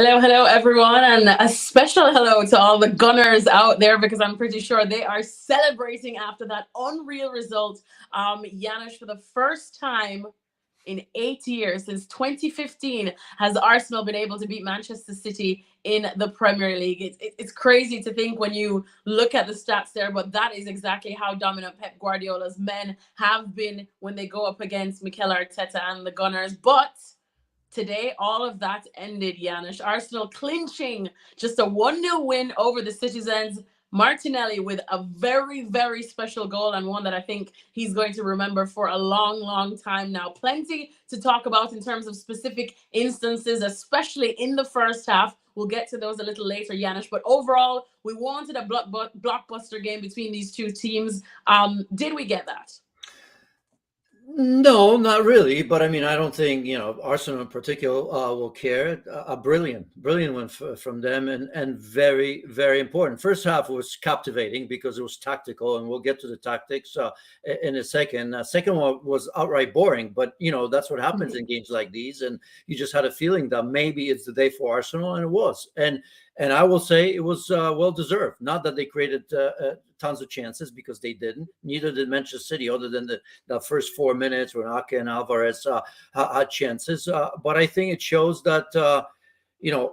Hello, everyone, and a special hello to all the Gunners out there because I'm pretty sure they are celebrating after that unreal result. Janusz, for the first time in 8 years, since 2015, has Arsenal been able to beat Manchester City in the Premier League. It's crazy to think when you look at the stats there, but that is exactly how dominant Pep Guardiola's men have been when they go up against Mikel Arteta and the Gunners. But today, all of that ended, Janusz. Arsenal clinching just a 1-0 win over the Citizens. Martinelli with a very, very special goal, and one that I think he's going to remember for a long, long time now. Plenty to talk about in terms of specific instances, especially in the first half. We'll get to those a little later, Janusz. But overall, we wanted a blockbuster game between these two teams. Did we get that? No, not really. But I mean, I don't think Arsenal in particular will care. A brilliant one from them, and very, very important. First half was captivating because it was tactical, and we'll get to the tactics in a second. Second one was outright boring, but that's what happens in games like these, and you just had a feeling that maybe it's the day for Arsenal, and it was. And I will say it was well deserved. Not that they created tons of chances, because they didn't. Neither did Manchester City, other than the first 4 minutes when Ake and Alvarez had chances. But I think it shows that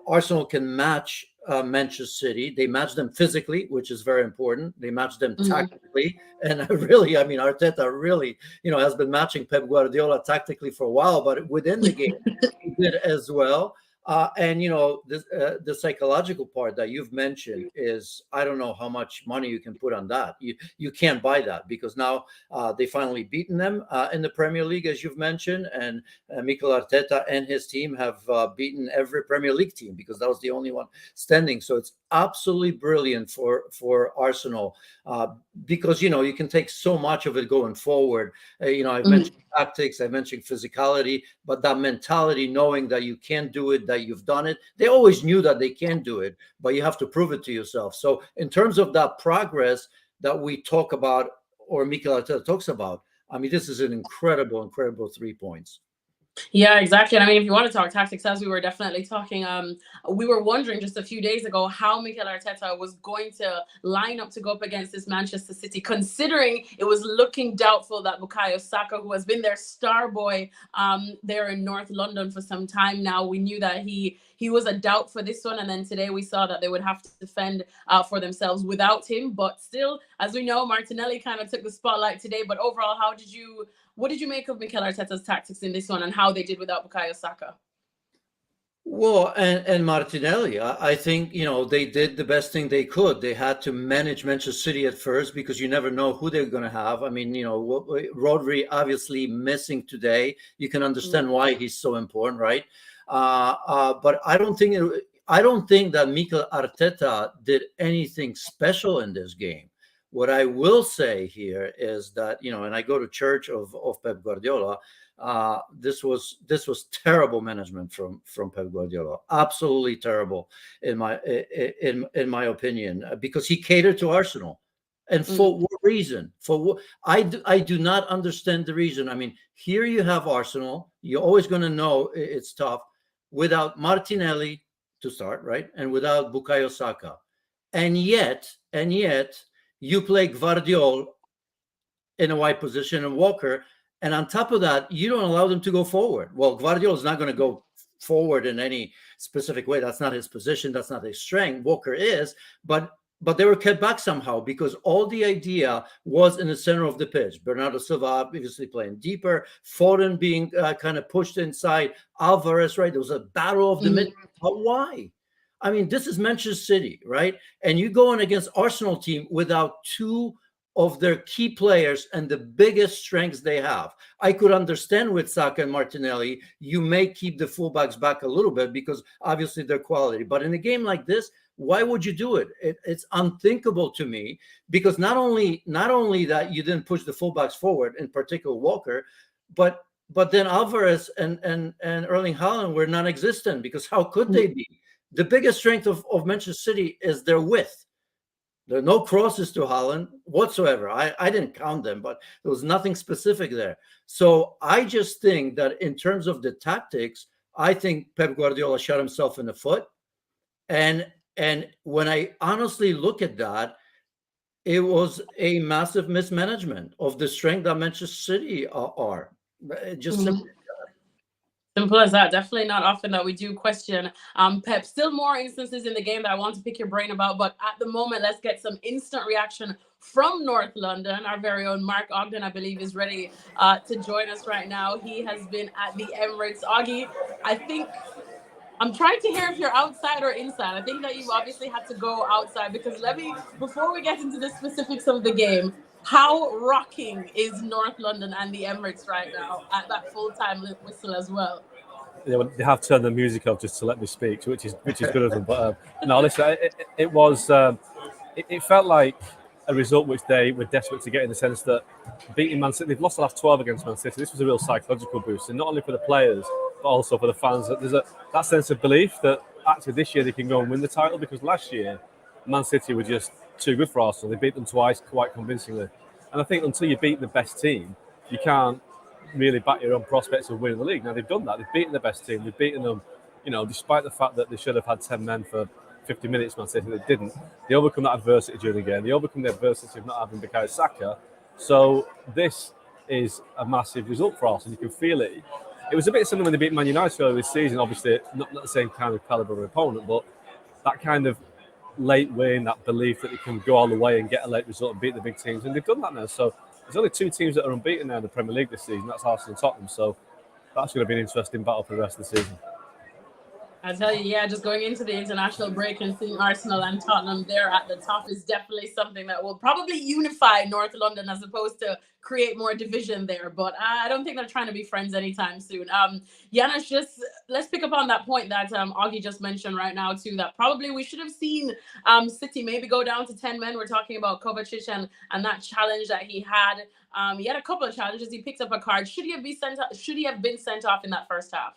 Arsenal can match Manchester City. They match them physically, which is very important. They match them tactically, and really, I mean, Arteta really, has been matching Pep Guardiola tactically for a while, but within the game, he did as well. And the psychological part that you've mentioned is, I don't know how much money you can put on that. You can't buy that, because now they finally beaten them in the Premier League, as you've mentioned, and Mikel Arteta and his team have beaten every Premier League team, because that was the only one standing. So it's absolutely brilliant for Arsenal, because you can take so much of it going forward. I've mentioned tactics, I mentioned physicality, but that mentality, knowing that you can do it, that you've done it. They always knew that they can do it, but you have to prove it to yourself. So in terms of that progress that we talk about, or Mikel Arteta talks about, I mean, this is an incredible 3 points. Yeah, exactly. And I mean, if you want to talk tactics, as we were definitely talking, we were wondering just a few days ago how Mikel Arteta was going to line up to go up against this Manchester City, considering it was looking doubtful that Bukayo Saka, who has been their star boy there in North London for some time now, we knew that he was a doubt for this one. And then today we saw that they would have to defend for themselves without him. But still, as we know, Martinelli kind of took the spotlight today. But overall, what did you make of Mikel Arteta's tactics in this one, and how they did without Bukayo Saka? Well, and Martinelli, I think, they did the best thing they could. They had to manage Manchester City at first, because you never know who they're going to have. I mean, Rodri obviously missing today. You can understand why he's so important, right? But I don't think that Mikel Arteta did anything special in this game. What I will say here is that, and I go to church of Pep Guardiola. This was terrible management from Pep Guardiola. Absolutely terrible in my opinion, because he catered to Arsenal. And for what reason? I do not understand the reason. I mean, here you have Arsenal. You're always going to know it's tough without Martinelli to start, right? And without Bukayo Saka. And yet, you play Gvardiol in a wide position and Walker. And on top of that, you don't allow them to go forward. Well, Gvardiol is not going to go forward in any specific way. That's not his position. That's not his strength. Walker is. But they were kept back somehow, because all the idea was in the center of the pitch. Bernardo Silva obviously playing deeper. Foden being kind of pushed inside. Alvarez, right? There was a battle of the mid. But why? I mean, this is Manchester City, right? And you go in against Arsenal team without two of their key players and the biggest strengths they have. I could understand with Saka and Martinelli, you may keep the fullbacks back a little bit, because obviously their quality. But in a game like this, why would you do it? It's unthinkable to me, because not only that you didn't push the fullbacks forward, in particular Walker, but then Alvarez and Erling Haaland were non-existent, because how could they be? The biggest strength of Manchester City is their width. There are no crosses to Haaland whatsoever. I didn't count them, but there was nothing specific there. So I just think that in terms of the tactics, I think Pep Guardiola shot himself in the foot. And when I honestly look at that, it was a massive mismanagement of the strength that Manchester City are. Just Mhm. simply. Simple as that. Definitely not often that we do question Pep. Still more instances in the game that I want to pick your brain about, but at the moment, let's get some instant reaction from North London. Our very own Mark Ogden, I believe, is ready to join us right now. He has been at the Emirates. Augie, I think I'm trying to hear if you're outside or inside. I think that you've obviously had to go outside because before we get into the specifics of the game, how rocking is North London and the Emirates right now at that full-time whistle as well? They have turned the music off just to let me speak, which is good of them. But no, listen, it was it felt like a result which they were desperate to get, in the sense that beating Man City, they've lost the last 12 against Man City. This was a real psychological boost, and not only for the players but also for the fans. That there's that sense of belief that actually this year they can go and win the title, because last year Man City were just too good for Arsenal. They beat them twice quite convincingly, and I think until you beat the best team, you can't really back your own prospects of winning the league. Now they've done that. They've beaten the best team. They've beaten them, despite the fact that they should have had 10 men for 50 minutes. Man City, they didn't. They overcome that adversity during the game. They overcome the adversity of not having Bukayo Saka. So this is a massive result for Arsenal. You can feel it. It was a bit similar when they beat Man United earlier this season. Obviously, not the same kind of caliber of opponent, but that kind of late win, that belief that they can go all the way and get a late result and beat the big teams. And they've done that now. So there's only two teams that are unbeaten now in the Premier League this season. That's Arsenal and Tottenham. So that's going to be an interesting battle for the rest of the season. I tell you, yeah, just going into the international break and seeing Arsenal and Tottenham there at the top is definitely something that will probably unify North London as opposed to create more division there. But I don't think they're trying to be friends anytime soon. Janusz, just let's pick up on that point that Augie just mentioned right now too, that probably we should have seen City maybe go down to 10 men. We're talking about Kovacic and that challenge that he had. He had a couple of challenges. He picked up a card. Should he have been sent off in that first half?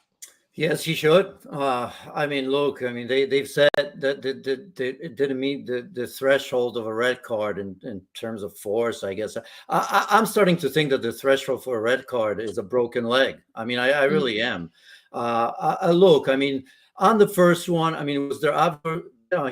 Yes, he should. I mean, look, I mean, they've said that it didn't meet the threshold of a red card in terms of force, I guess. I'm starting to think that the threshold for a red card is a broken leg. I mean, I really am. Look, I mean, on the first one, I mean, was there ever,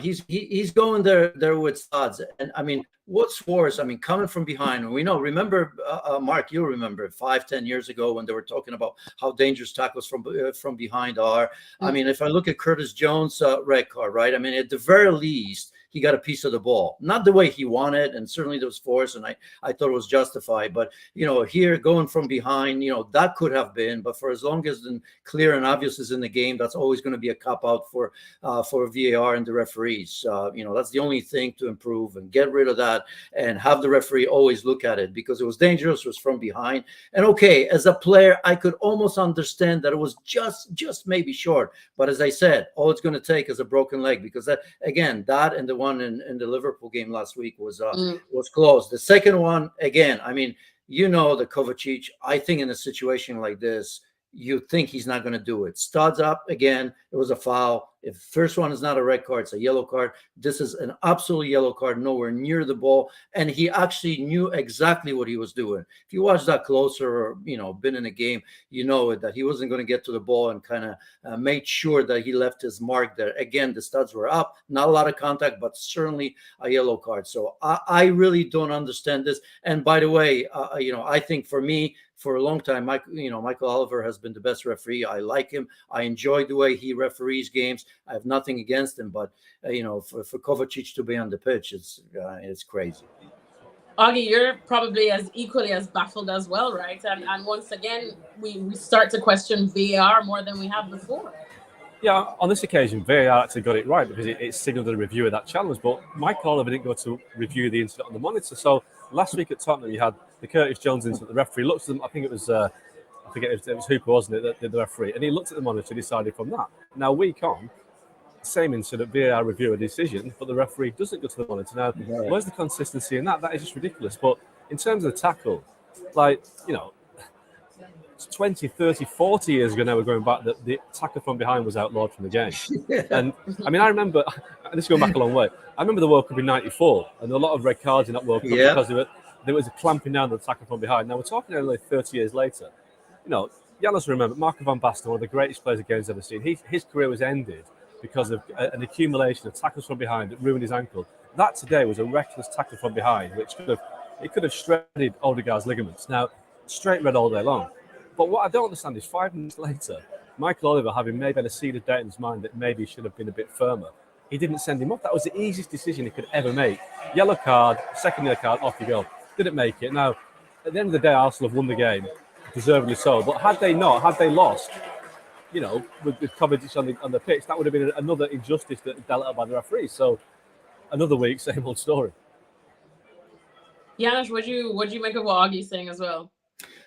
he's going there with studs. And I mean, what's worse? I mean, coming from behind, we know, remember, Mark, you remember 5-10 years ago when they were talking about how dangerous tackles from behind are. I mean, if I look at Curtis Jones' red card, right? I mean, at the very least, he got a piece of the ball, not the way he wanted, and certainly there was force, and I thought it was justified. But here going from behind, that could have been. But for as long as the clear and obvious is in the game, that's always going to be a cop out for VAR and the referees. That's the only thing to improve and get rid of that and have the referee always look at it, because it was dangerous, it was from behind. And okay, as a player, I could almost understand that it was just maybe short. But as I said, all it's going to take is a broken leg, because that and the one in the Liverpool game last week was close. The second one, again, I mean, the Kovacic, I think in a situation like this, you think he's not going to do it. Studs up again. It was a foul. If first one is not a red card, it's a yellow card. This is an absolute yellow card, nowhere near the ball. And he actually knew exactly what he was doing. If you watch that closer or, been in a game, you know that he wasn't going to get to the ball and kind of made sure that he left his mark there. Again, the studs were up, not a lot of contact, but certainly a yellow card. So I really don't understand this. And by the way, I think for me, for a long time, Michael Oliver has been the best referee. I like him. I enjoy the way he referees games. I have nothing against him, but for Kovacic to be on the pitch, it's crazy. Augie, you're probably as equally as baffled as well, right? And once again, we start to question VAR more than we have before. Yeah, on this occasion, VAR actually got it right, because it signalled a review of that challenge. But Michael Oliver didn't go to review the incident on the monitor. So last week at Tottenham, you had the Curtis Jones incident. The referee looked at them. I think it was, I forget, it was Hooper, wasn't it, the referee? And he looked at the monitor and decided from that. Now, week on, same incident, VAR review a decision, but the referee doesn't go to the monitor. Now, where's the consistency in that? That is just ridiculous. But in terms of the tackle, 20, 30, 40 years ago now, we're going back, that the tackle from behind was outlawed from the game. And I mean, I remember, this is going back a long way, I remember the World Cup in 94, and a lot of red cards in that World Cup because there was a clamping down on the tackle from behind. Now, we're talking only 30 years later. Janos, remember, Marco van Basten, one of the greatest players the game's ever seen, his career was ended because of an accumulation of tackles from behind that ruined his ankle. That today was a reckless tackle from behind, which could have shredded Odegaard's ligaments. Now, straight red all day long. But what I don't understand is 5 minutes later, Michael Oliver, having maybe had a seed of doubt in his mind that maybe he should have been a bit firmer, he didn't send him off. That was the easiest decision he could ever make. Yellow card, second yellow card, off you go. Didn't make it. Now, at the end of the day, Arsenal have won the game, deservedly so. But had they lost, with Kovacic on the pitch, that would have been another injustice that dealt out by the referees. So, another week, same old story. Janusz, what do you make of what Augie's saying as well?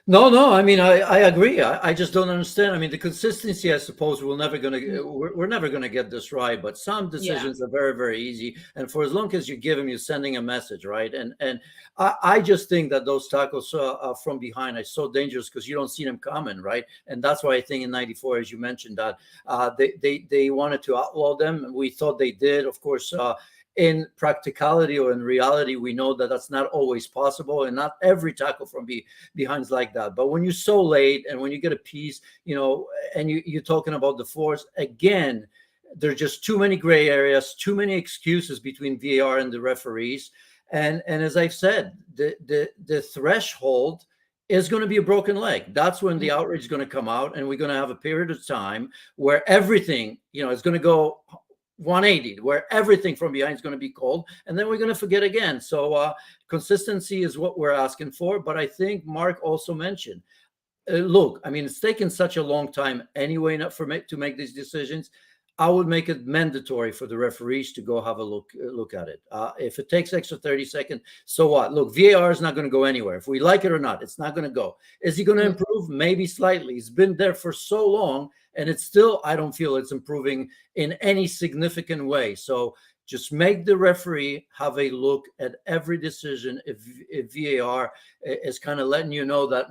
No. I mean, I agree. I just don't understand. I mean, the consistency, I suppose, we're never gonna get this right. But some decisions are very, very easy. And for as long as you give them, you're sending a message, right? And I just think that those tackles from behind are so dangerous because you don't see them coming, right? And that's why I think in '94, as you mentioned, that they wanted to outlaw them. We thought they did, of course. In practicality or in reality, we know that that's not always possible, and not every tackle from behind is like that. But when you're so late and when you get a piece, and you're talking about the force again, there's just too many gray areas, too many excuses between VAR and the referees. And as I've said, the threshold is going to be a broken leg. That's when the outrage is going to come out, and we're going to have a period of time where everything, is going to go 180, where everything from behind is going to be called, and then we're going to forget again. So consistency is what we're asking for. But I think Mark also mentioned, look, I mean, it's taken such a long time anyway to make these decisions. I would make it mandatory for the referees to go have a look at it. If it takes extra 30 seconds, so what? Look, VAR is not going to go anywhere. If we like it or not, it's not going to go. Is he going to improve? Maybe slightly. He's been there for so long, and it's still, I don't feel it's improving in any significant way. So just make the referee have a look at every decision. If VAR is kind of letting you know that,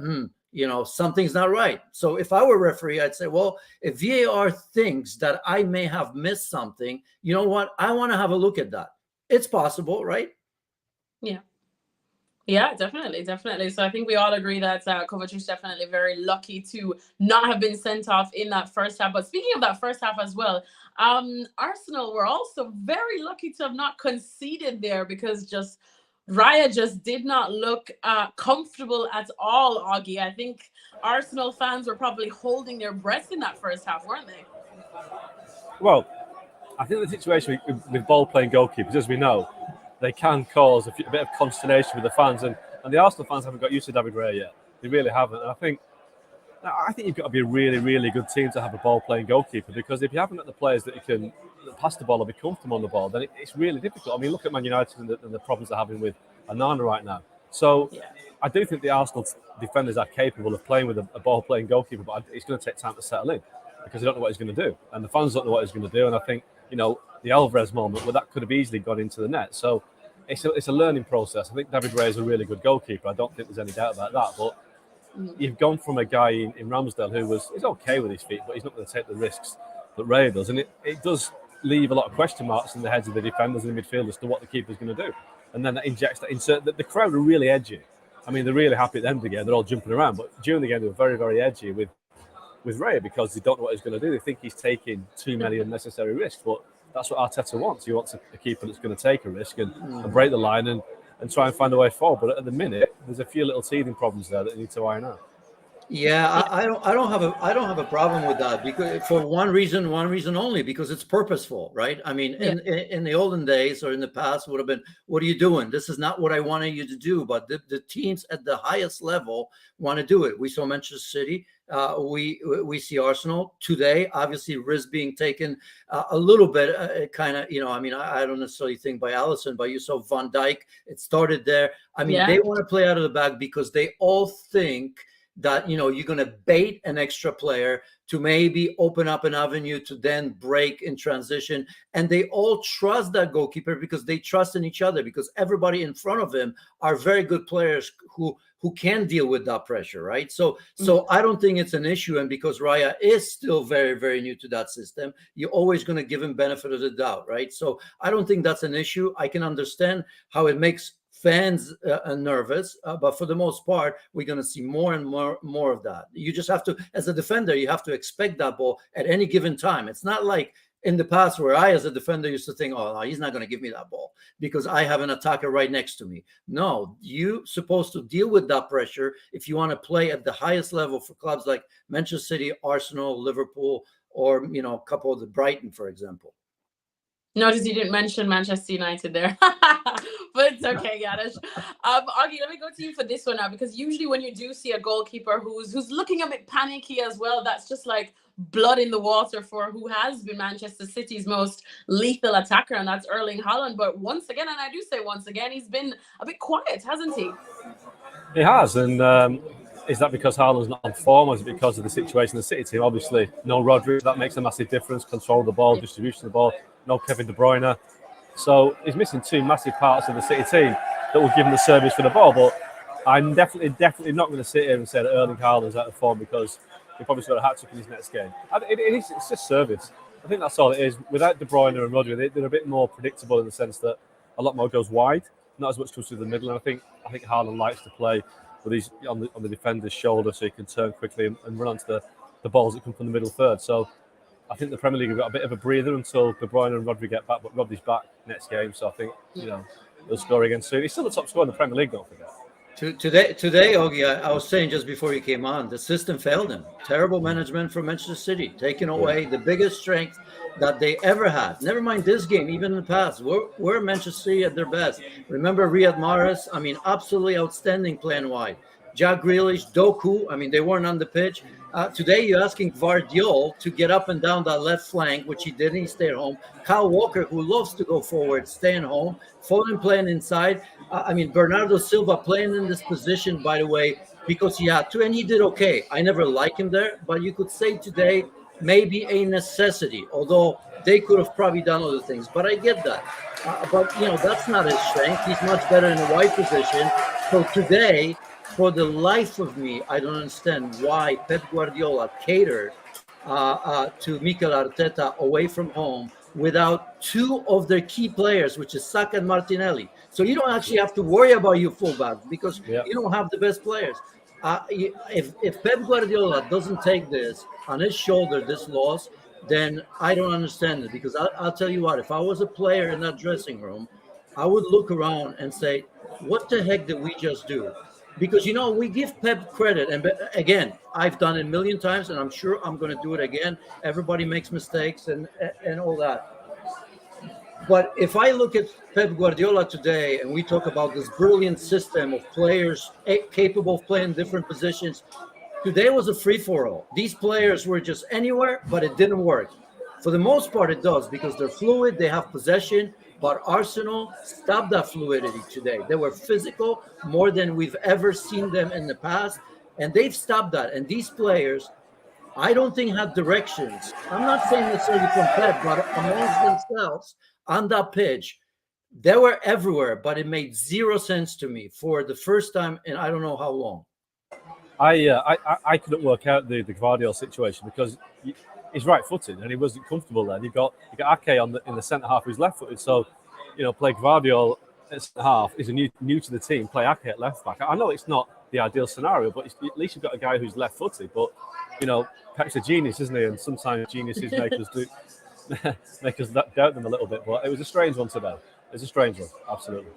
something's not right. So if I were a referee, I'd say, well, if VAR thinks that I may have missed something, you know what? I want to have a look at that. It's possible, right? Yeah, definitely. So I think we all agree that Kovacic is definitely very lucky to not have been sent off in that first half. But speaking of that first half as well, Arsenal were also very lucky to have not conceded there, because Raya just did not look comfortable at all, Augie. I think Arsenal fans were probably holding their breath in that first half, weren't they? Well, I think the situation with ball-playing goalkeepers, as we know, they can cause a bit of consternation with the fans. And the Arsenal fans haven't got used to David Raya yet. They really haven't. And I think you've got to be a really, really good team to have a ball-playing goalkeeper, because if you haven't got the players that can pass the ball or be comfortable on the ball, then it's really difficult. I mean, look at Man United and the problems they're having with Onana right now. So I do think the Arsenal defenders are capable of playing with a ball-playing goalkeeper, but it's going to take time to settle in, because they don't know what he's going to do. And the fans don't know what he's going to do. And I think, the Alvarez moment, where that could have easily gone into the net. So it's a learning process. I think David Raya is a really good goalkeeper. I don't think there's any doubt about that. But you've gone from a guy in Ramsdale who is okay with his feet, but he's not going to take the risks that Raya does. And it does leave a lot of question marks in the heads of the defenders and the midfielders as to what the keeper's going to do. And then that injects that insert. The crowd are really edgy. I mean, they're really happy at the end of the game. They're all jumping around. But during the game, they were very, very edgy with Raya, because they don't know what he's going to do. They think he's taking too many unnecessary risks. But that's what Arteta wants. He wants a keeper that's going to take a risk and break the line and try and find a way forward. But at the minute, there's a few little teething problems there that need to iron out. Yeah, I don't have a problem with that, because for one reason only, because it's purposeful, right? I mean, in the olden days or in the past would have been, what are you doing? This is not what I wanted you to do. But the teams at the highest level want to do it. We saw Manchester City. We see Arsenal today. Obviously, risk being taken a little bit, kind of. I mean, I don't necessarily think by Alisson, but you saw Van Dijk. It started there. I mean, they want to play out of the back because they all think that you're going to bait an extra player to maybe open up an avenue to then break in transition. And they all trust that goalkeeper because they trust in each other, because everybody in front of him are very good players who can deal with that pressure, right? So I don't think it's an issue. And because Raya is still very, very new to that system, you're always going to give him benefit of the doubt, right? So I don't think that's an issue. I can understand how it makes fans nervous, but for the most part, we're going to see more and more of that. You just have to, as a defender, you have to expect that ball at any given time. It's not like in the past where I, as a defender, used to think, oh, no, he's not going to give me that ball because I have an attacker right next to me. No, you're supposed to deal with that pressure if you want to play at the highest level for clubs like Manchester City, Arsenal, Liverpool, or, you know, a couple of the Brighton, for example. Notice you didn't mention Manchester United there, but it's okay, Janusz. Augie, let me go to you for this one now, because usually when you do see a goalkeeper who's looking a bit panicky as well, that's just like blood in the water for who has been Manchester City's most lethal attacker, and that's Erling Haaland. But once again, and I do say once again, he's been a bit quiet, hasn't he? He has, and is that because Haaland's not on form, or is it because of the situation of the City team? Obviously, no Rodri, that makes a massive difference. Control of the ball, distribution of the ball. No Kevin De Bruyne. So he's missing two massive parts of the City team that will give him the service for the ball. But I'm definitely not going to sit here and say that Erling Haaland's out of form, because he probably got a hat-trick in his next game. It's just service. I think that's all it is. Without De Bruyne and Rodri, they're a bit more predictable in the sense that a lot more goes wide, not as much comes through the middle. And I think Haaland likes to play with his on the defender's shoulder, so he can turn quickly and run onto the balls that come from the middle third. So I think the Premier League have got a bit of a breather until De Bruyne and Rodri get back, but Rodri's back next game, so I think, you know, he'll score again soon. He's still the top scorer in the Premier League, don't forget. Today, Augie, I was saying just before you came on, the system failed him. Terrible management from Manchester City, taking away the biggest strength that they ever had. Never mind this game, even in the past. We're Manchester City at their best. Remember Riyad Mahrez? I mean, absolutely outstanding playing wide. Jack Grealish, Doku, I mean, they weren't on the pitch. Today, you're asking Gvardiol to get up and down that left flank, which he didn't. He stayed home. Kyle Walker, who loves to go forward, staying home. Foden playing inside. I mean, Bernardo Silva playing in this position, by the way, because he had to, and he did okay. I never liked him there, but you could say today maybe a necessity, although they could have probably done other things. But I get that. But, you know, that's not his strength. He's much better in the wide position. So today, for the life of me, I don't understand why Pep Guardiola catered to Mikel Arteta away from home without two of their key players, which is Saka and Martinelli. So you don't actually have to worry about your fullbacks because you don't have the best players. If Pep Guardiola doesn't take this on his shoulder, this loss, then I don't understand it. Because I'll tell you what, if I was a player in that dressing room, I would look around and say, what the heck did we just do? Because, you know, we give Pep credit. And again, I've done it a million times, and I'm sure I'm going to do it again. Everybody makes mistakes and all that. But if I look at Pep Guardiola today and we talk about this brilliant system of players capable of playing different positions, today was a free-for-all. These players were just anywhere, but it didn't work. For the most part, it does because they're fluid, they have possession. But Arsenal stopped that fluidity today. They were physical more than we've ever seen them in the past, and they've stopped that. And these players, I don't think had directions. I'm not saying necessarily from Pep, but amongst themselves on that pitch, they were everywhere. But it made zero sense to me for the first time in I don't know how long. I couldn't work out the Gvardiol situation because he's right-footed and he wasn't comfortable there. You got Ake in the centre half who's left-footed. So, you know, play Gvardiol at centre half is a new to the team. Play Ake at left back. I know it's not the ideal scenario, but at least you've got a guy who's left-footed. But you know, Pep's a genius, isn't he? And sometimes geniuses make us doubt them a little bit. But it was a strange one today. It was a strange one, absolutely.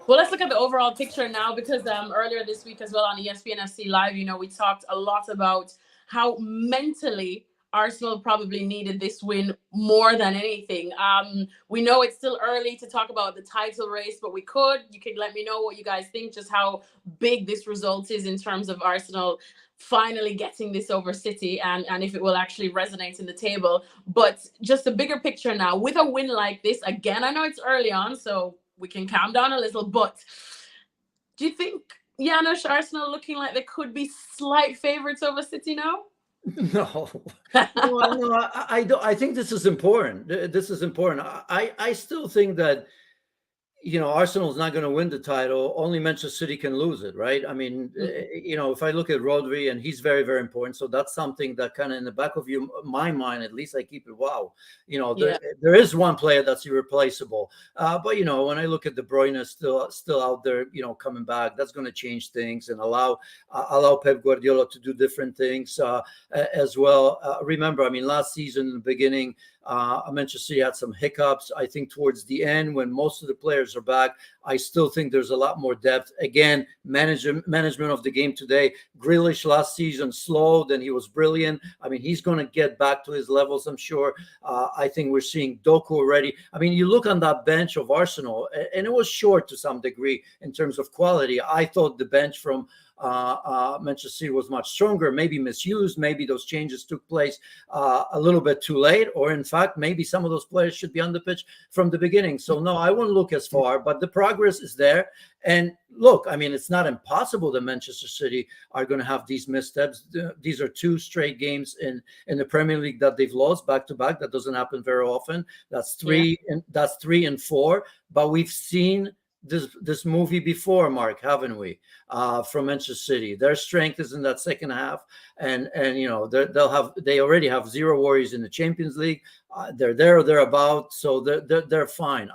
Well, let's look at the overall picture now, because earlier this week as well on ESPN FC Live, you know, we talked a lot about how mentally Arsenal probably needed this win more than anything. We know it's still early to talk about the title race, but you can let me know what you guys think, just how big this result is in terms of Arsenal finally getting this over City and if it will actually resonate in the table. But just a bigger picture now, with a win like this, again, I know it's early on, so we can calm down a little, but do you think, Janusz, Arsenal looking like they could be slight favourites over City now? No, I don't. I think this is important. This is important. I still think that Arsenal's not going to win the title. Only Manchester City can lose it, right? I mean, if I look at Rodri, and he's very, very important. So that's something that kind of in the back of my mind, at least I keep it. Wow, there is one player that's irreplaceable. But when I look at De Bruyne still out there, coming back, that's going to change things and allow Pep Guardiola to do different things as well. Remember, I mean, last season in the beginning, Manchester City had some hiccups. I think towards the end, when most of the players are back, I still think there's a lot more depth. Again, management of the game today. Grealish last season slow, then he was brilliant. I mean, he's going to get back to his levels, I'm sure. I think we're seeing Doku already. I mean, you look on that bench of Arsenal, and it was short to some degree in terms of quality. I thought the bench from Manchester City was much stronger, maybe misused. Maybe those changes took place a little bit too late, or in fact, maybe some of those players should be on the pitch from the beginning. So no, I won't look as far, but the progress is there. And look, I mean, it's not impossible that Manchester City are going to have these missteps. These are 2 straight games in the Premier League that they've lost back to back. That doesn't happen very often. That's 3 and that's 3 and 4. But we've seen this movie before, Mark, haven't we? From Manchester City, their strength is in that second half, and they already have 0 worries in the Champions League. They're there or thereabout, so they're fine.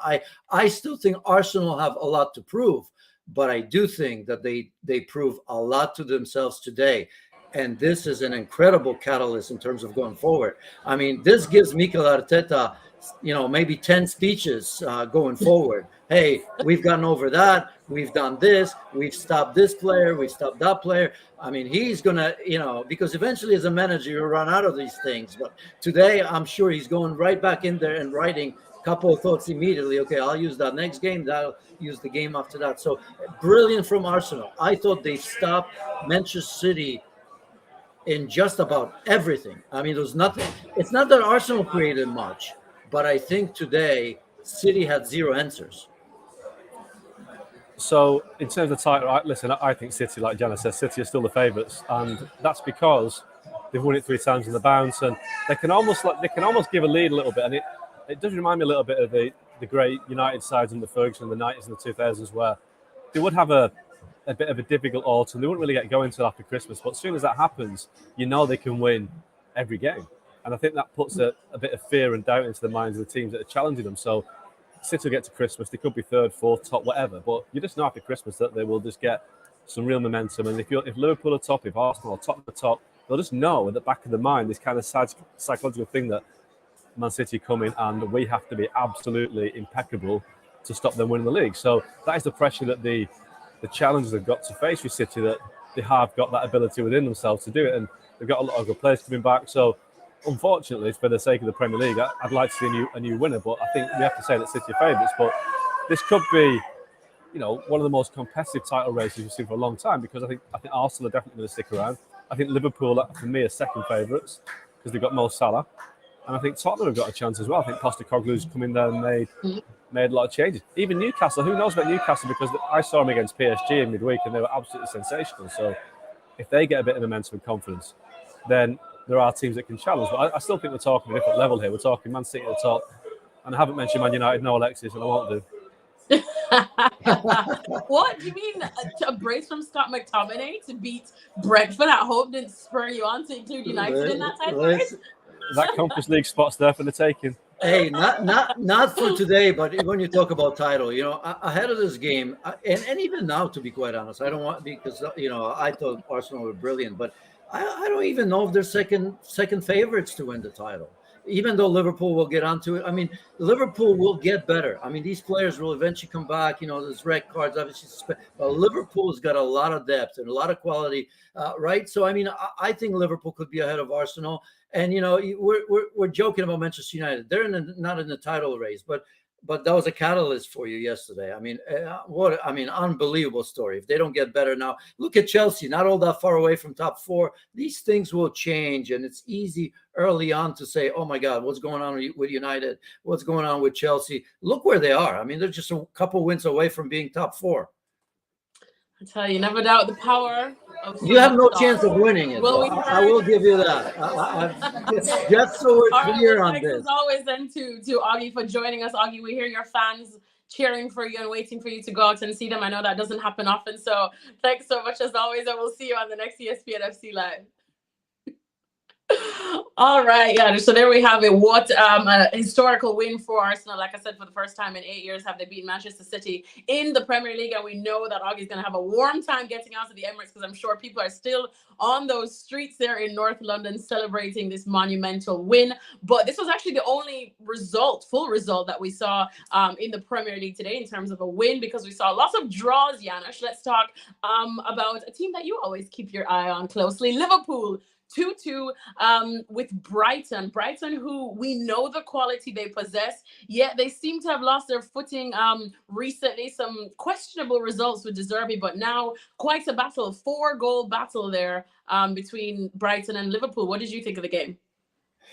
I still think Arsenal have a lot to prove, but I do think that they prove a lot to themselves today. And this is an incredible catalyst in terms of going forward. I mean, this gives Mikel Arteta, maybe 10 speeches going forward. Hey, we've gotten over that. We've done this. We've stopped this player. We've stopped that player. I mean, he's going to, because eventually as a manager, you'll run out of these things. But today, I'm sure he's going right back in there and writing a couple of thoughts immediately. Okay, I'll use that next game. That'll use the game after that. So brilliant from Arsenal. I thought they stopped Manchester City in just about everything. I mean, there's nothing. It's not that Arsenal created much, but I think today City had 0 answers. So in terms of title, listen, I think City, like Jana says, City are still the favourites, and that's because they've won it 3 times in the bounce, and they can almost give a lead a little bit, and it does remind me a little bit of the great United sides in the Ferguson in the 90s and the 2000s, where they would have a bit of a difficult autumn. They wouldn't really get going until after Christmas, but as soon as that happens, they can win every game, and I think that puts a bit of fear and doubt into the minds of the teams that are challenging them. So City will get to Christmas, they could be 3rd, 4th, top, whatever, but you just know after Christmas that they will just get some real momentum. And if Liverpool are top, if Arsenal are top of the top, they'll just know at the back of the mind this kind of psychological thing that Man City come in and we have to be absolutely impeccable to stop them winning the league. So that is the pressure that the challenges they've got to face with City, that they have got that ability within themselves to do it, and they've got a lot of good players coming back. So unfortunately, for the sake of the Premier League, I'd like to see a new winner, but I think we have to say that City are favourites. But this could be, one of the most competitive title races we've seen for a long time, because I think Arsenal are definitely going to stick around. I think Liverpool, for me, are second favourites because they've got Mo Salah, and I think Tottenham have got a chance as well. I think Postecoglou's come in there and made a lot of changes. Even Newcastle, who knows about Newcastle, because I saw them against PSG in midweek and they were absolutely sensational. So if they get a bit of momentum and confidence, then there are teams that can challenge. But I still think we're talking a different level here. We're talking Man City at the top, and I haven't mentioned Man United, no Alexis, and I won't do. What do you mean a brace from Scott McTominay to beat Brentford at home didn't spur you on to include United in that title race? That Conference League spot's there for the taking. Hey, not for today, but when you talk about title, ahead of this game, and even now, to be quite honest, I don't want, because I thought Arsenal were brilliant, but I don't even know if they're second favorites to win the title. Even though Liverpool will get onto it, I mean, Liverpool will get better. I mean, these players will eventually come back. There's red cards, obviously, but Liverpool's got a lot of depth and a lot of quality, right? So, I mean, I think Liverpool could be ahead of Arsenal. And we're joking about Manchester United. They're not in the title race, but that was a catalyst for you yesterday. I mean, unbelievable story. If they don't get better now, look at Chelsea, not all that far away from top 4. These things will change, and it's easy early on to say, oh my God, what's going on with United? What's going on with Chelsea? Look where they are. I mean, they're just a couple wins away from being top 4. I tell you, never doubt the power of you have no chance of winning it. I will give you that. Just so we're clear on this. Thanks as always then to Augie for joining us. Augie, we hear your fans cheering for you and waiting for you to go out and see them. I know that doesn't happen often. So thanks so much as always. And we'll see you on the next ESPN FC Live. All right, yeah. So there we have it. What a historical win for Arsenal. Like I said, for the first time in 8 years, have they beaten Manchester City in the Premier League, and we know that Augie's going to have a warm time getting out of the Emirates because I'm sure people are still on those streets there in North London celebrating this monumental win. But this was actually the only full result that we saw in the Premier League today in terms of a win, because we saw lots of draws. Janusz, let's talk about a team that you always keep your eye on closely, Liverpool. 2-2 with Brighton. Brighton, who we know the quality they possess, yet they seem to have lost their footing recently. Some questionable results with De Zerbi, but now quite a battle, 4-goal battle there between Brighton and Liverpool. What did you think of the game?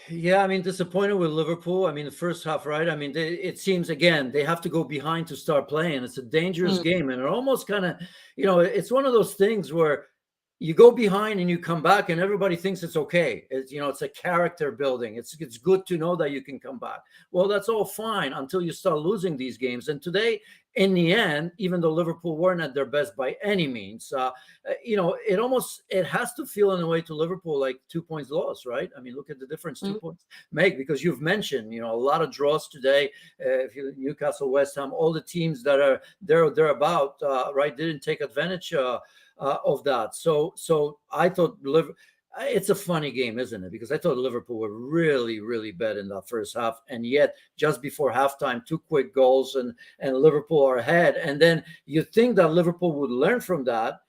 Yeah, I mean, disappointed with Liverpool. I mean, the first half, right? I mean, it seems, again, they have to go behind to start playing. It's a dangerous game, and it almost kind of, it's one of those things where you go behind and you come back and everybody thinks it's okay. It's, it's a character building. It's good to know that you can come back. Well, that's all fine until you start losing these games. And today, in the end, even though Liverpool weren't at their best by any means, it has to feel in a way to Liverpool like 2 points lost, right? I mean, look at the difference 2 points make, because you've mentioned, a lot of draws today. If you Newcastle, West Ham, all the teams that are thereabout, right, didn't take advantage of that. So I thought it's a funny game, isn't it? Because I thought Liverpool were really, really bad in that first half, and yet just before halftime, 2 quick goals and Liverpool are ahead. And then you think that Liverpool would learn from that,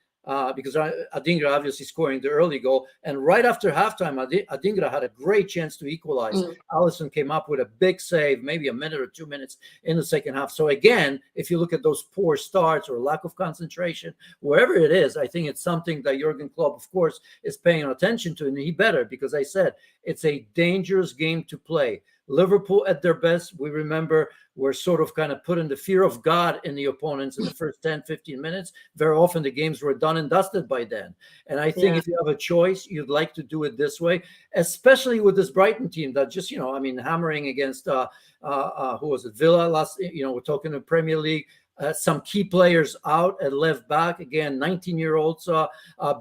because Adingra obviously scoring the early goal, and right after halftime, Adingra had a great chance to equalize. Alisson came up with a big save, maybe a minute or 2 minutes in the second half. So again, if you look at those poor starts or lack of concentration, wherever it is, I think it's something that Jurgen Klopp, of course, is paying attention to, and he better, because I said it's a dangerous game to play. Liverpool at their best, we remember, were sort of kind of putting the fear of God in the opponents in the first 10, 15 minutes. Very often the games were done and dusted by then. And I think if you have a choice, you'd like to do it this way, especially with this Brighton team that just, hammering against, who was it, Villa last, we're talking the Premier League. Some key players out at left back. Again, 19-year-olds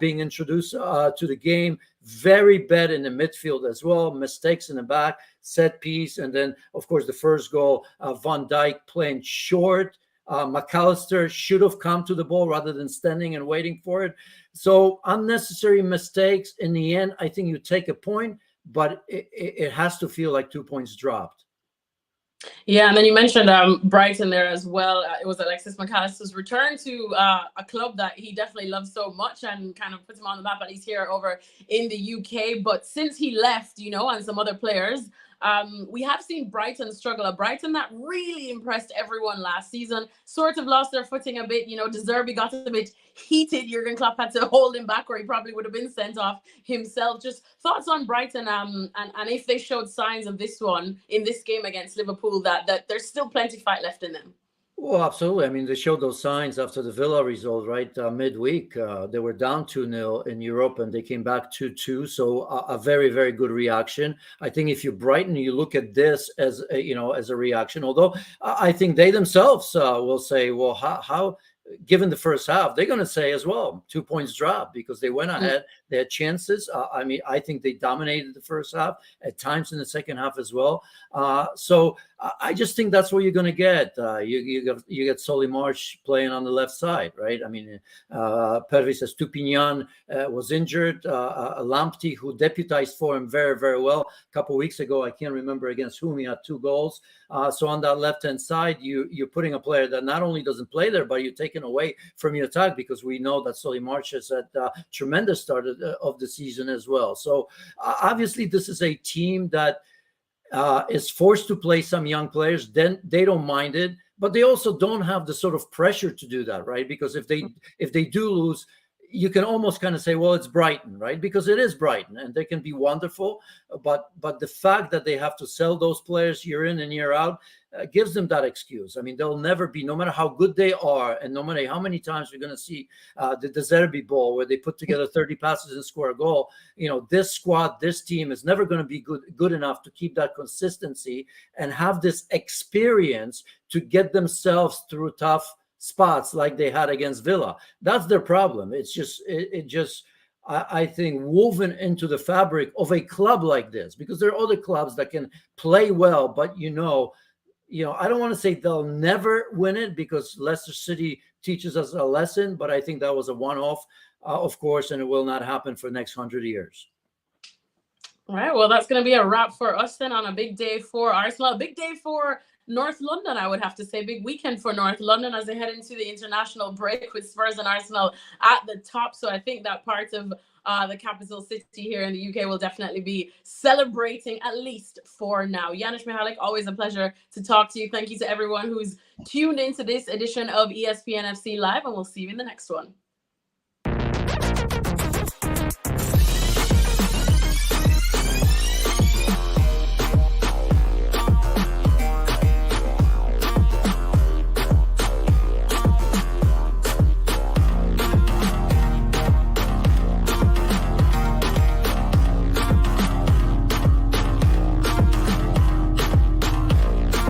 being introduced to the game. Very bad in the midfield as well. Mistakes in the back, set piece. And then, of course, the first goal, Van Dijk playing short. McAllister should have come to the ball rather than standing and waiting for it. So unnecessary mistakes. In the end, I think you take a point, but it has to feel like 2 points dropped. Yeah, and then you mentioned Brighton there as well. It was Alexis McAllister's return to a club that he definitely loves so much and kind of puts him on the map, at least here over in the UK. But since he left, and some other players, we have seen Brighton struggle. A Brighton that really impressed everyone last season, sort of lost their footing a bit. De Zerbi got a bit heated. Jurgen Klopp had to hold him back, or he probably would have been sent off himself. Just thoughts on Brighton, and if they showed signs of this one in this game against Liverpool, that there's still plenty of fight left in them. Well, absolutely. I mean, they showed those signs after the Villa result, right? Midweek, they were down 2-0 in Europe, and they came back 2-2. So a very, very good reaction. I think if you're Brighton, you look at this as a reaction. Although I think they themselves will say, well, how given the first half, they're going to say as well, 2 points drop, because they went ahead. They had chances. I think they dominated the first half at times in the second half as well. So I just think that's what you're going to get. You get Solly March playing on the left side, right? I mean, Pervis Estupinian was injured. Lamptey, who deputized for him very, very well a couple of weeks ago. I can't remember against whom he had 2 goals. So on that left-hand side, you're putting a player that not only doesn't play there, but you're taking away from your attack, because we know that Solly March has had a tremendous start of the season as well. So obviously this is a team that is forced to play some young players. Then they don't mind it, but they also don't have the sort of pressure to do that, right? Because if they do lose, you can almost kind of say, well, it's Brighton, right? Because it is Brighton, and they can be wonderful. But the fact that they have to sell those players year in and year out gives them that excuse. I mean, they'll never be, no matter how good they are, and no matter how many times we're going to see the De Zerbi ball where they put together 30 passes and score a goal. This squad, this team is never going to be good enough to keep that consistency and have this experience to get themselves through tough spots like they had against Villa. That's their problem. It's just, I think, woven into the fabric of a club like this, because there are other clubs that can play well, but I don't want to say they'll never win it, because Leicester City teaches us a lesson, but I think that was a one-off, of course, and it will not happen for the next 100 years. All right, well, that's going to be a wrap for us then on a big day for Arsenal, a big day for North London, I would have to say. Big weekend for North London as they head into the international break with Spurs and Arsenal at the top. So I think that part of the capital city here in the UK will definitely be celebrating, at least for now. Janusz Mihalik, always a pleasure to talk to you. Thank you to everyone who's tuned into this edition of ESPN FC Live, and we'll see you in the next one.